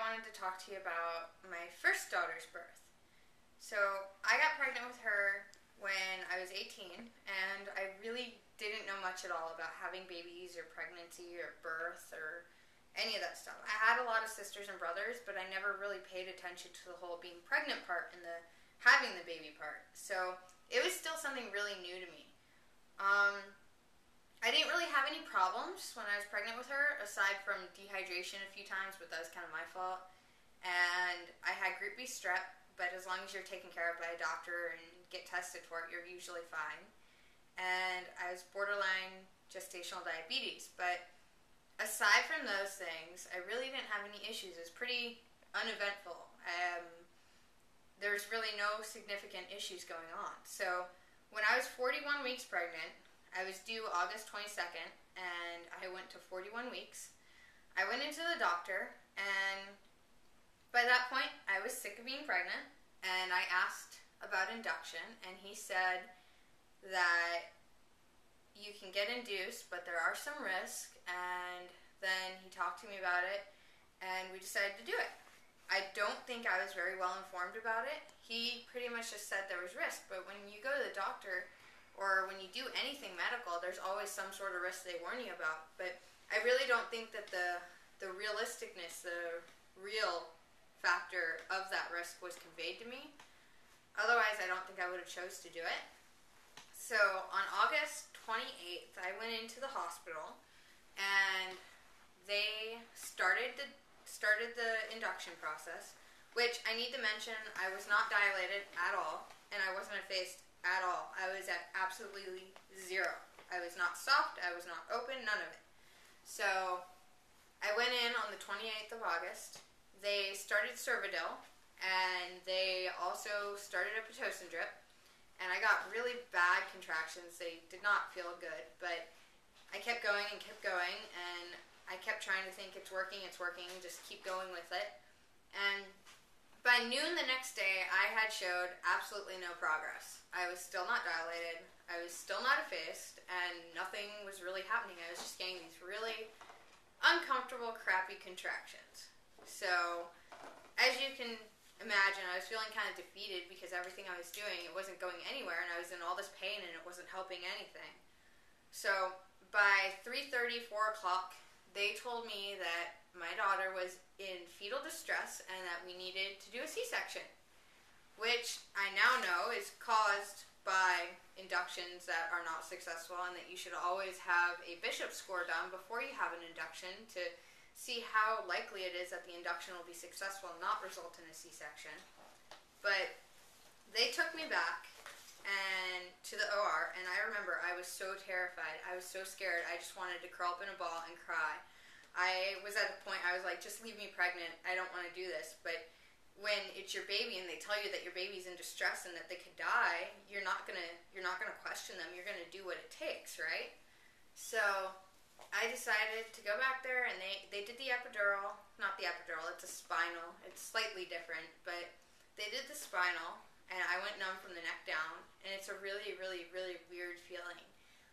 wanted to talk to you about my first daughter's birth. So I got pregnant with her when I was 18, and I really didn't know much at all about having babies or pregnancy or birth or any of that stuff. I had a lot of sisters and brothers, but I never really paid attention to the whole being pregnant part and the having the baby part. So it was still something really new to me. I didn't really have any problems when I was pregnant with her, aside from dehydration a few times, but that was kind of my fault. And I had Group B Strep, but as long as you're taken care of by a doctor and get tested for it, you're usually fine. And I was borderline gestational diabetes, but aside from those things, I really didn't have any issues. It was pretty uneventful. There's really no significant issues going on. So when I was 41 weeks pregnant, I was due August 22nd, and I went to 41 weeks. I went into the doctor, and by that point, I was sick of being pregnant, and I asked about induction, and he said that you can get induced, but there are some risks, and then he talked to me about it, and we decided to do it. I don't think I was very well informed about it. He pretty much just said there was risk, but when you go to the doctor, or when you do anything medical, there's always some sort of risk they warn you about. But I really don't think that the realisticness, the real factor of that risk was conveyed to me. Otherwise, I don't think I would have chose to do it. So on August 28th, I went into the hospital, and they started the induction process, which I need to mention, I was not dilated at all, and I wasn't effaced at all. I was at absolutely zero. I was not soft, I was not open, none of it. So I went in on the 28th of August. They started Cervidil, and they also started a Pitocin drip, and I got really bad contractions. They did not feel good, but I kept going, and I kept trying to think it's working, just keep going with it. And by noon the next day, I had showed absolutely no progress. I was still not dilated, I was still not effaced, and nothing was really happening. I was just getting these really uncomfortable, crappy contractions. So, as you can imagine, I was feeling kind of defeated because everything I was doing, it wasn't going anywhere, and I was in all this pain, and it wasn't helping anything. So, by 3:30, 4 o'clock, they told me that my daughter was in fetal distress and that we needed to do a C-section, which I now know is caused by inductions that are not successful, and that you should always have a Bishop score done before you have an induction to see how likely it is that the induction will be successful and not result in a C-section. But they took me back and to the OR, and I remember I was so terrified. I was so scared. I just wanted to curl up in a ball and cry. I was at the point, I was like, just leave me pregnant. I don't want to do this. But when it's your baby and they tell you that your baby's in distress and that they could die, you're not gonna question them. You're gonna do what it takes, right? So I decided to go back there, and they did the epidural. Not the epidural, it's a spinal. It's slightly different, but they did the spinal, and I went numb from the neck down, and it's a really, really, really weird feeling.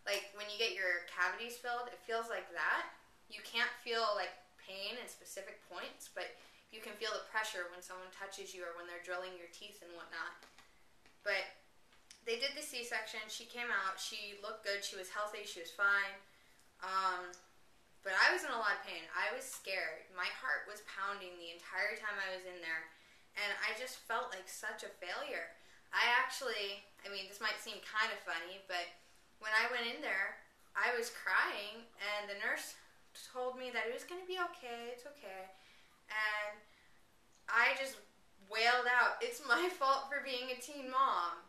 Like when you get your cavities filled, it feels like that. You can't feel like pain in specific points, but you can feel the pressure when someone touches you or when they're drilling your teeth and whatnot. But they did the C-section. She came out. She looked good. She was healthy. She was fine. But I was in a lot of pain. I was scared. My heart was pounding the entire time I was in there, and I just felt like such a failure. This might seem kind of funny, but when I went in there, I was crying, and the nurse told me that it was going to be okay, it's okay, and I just wailed out, it's my fault for being a teen mom.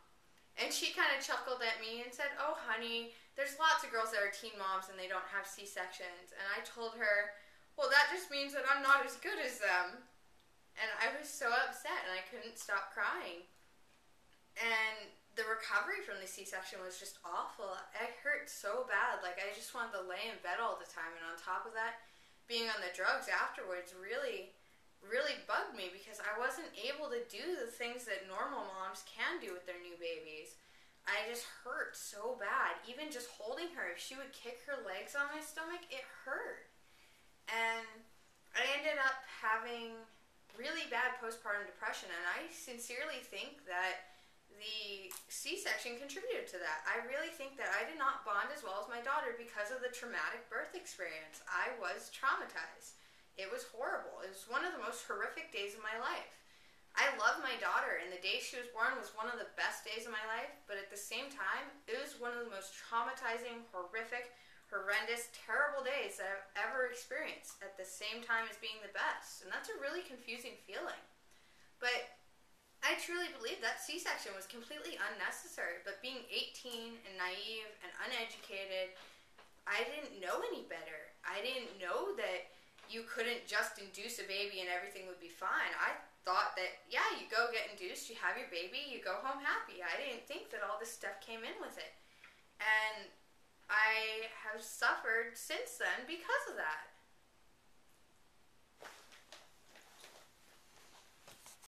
And she kind of chuckled at me and said, oh honey, there's lots of girls that are teen moms and they don't have C-sections. And I told her, well, that just means that I'm not as good as them. And I was so upset, and I couldn't stop crying. And the recovery from the C-section was just awful. It hurt so bad. Like, I just wanted to lay in bed all the time. And on top of that, being on the drugs afterwards really, really bugged me, because I wasn't able to do the things that normal moms can do with their new babies. I just hurt so bad. Even just holding her, if she would kick her legs on my stomach, it hurt. And I ended up having postpartum depression, and I sincerely think that the C-section contributed to that. I really think that I did not bond as well as my daughter because of the traumatic birth experience. I was traumatized. It was horrible. It was one of the most horrific days of my life. I love my daughter, and the day she was born was one of the best days of my life, but at the same time, it was one of the most traumatizing, horrific, horrendous, terrible days that I've ever experienced at the same time as being the best. And that's a really confusing feeling. But I truly believe that C-section was completely unnecessary, but being 18 and naive and uneducated, I didn't know any better. I didn't know that you couldn't just induce a baby and everything would be fine. I thought that, yeah, you go get induced, you have your baby, you go home happy. I didn't think that all this stuff came in with it. And I have suffered since then because of that.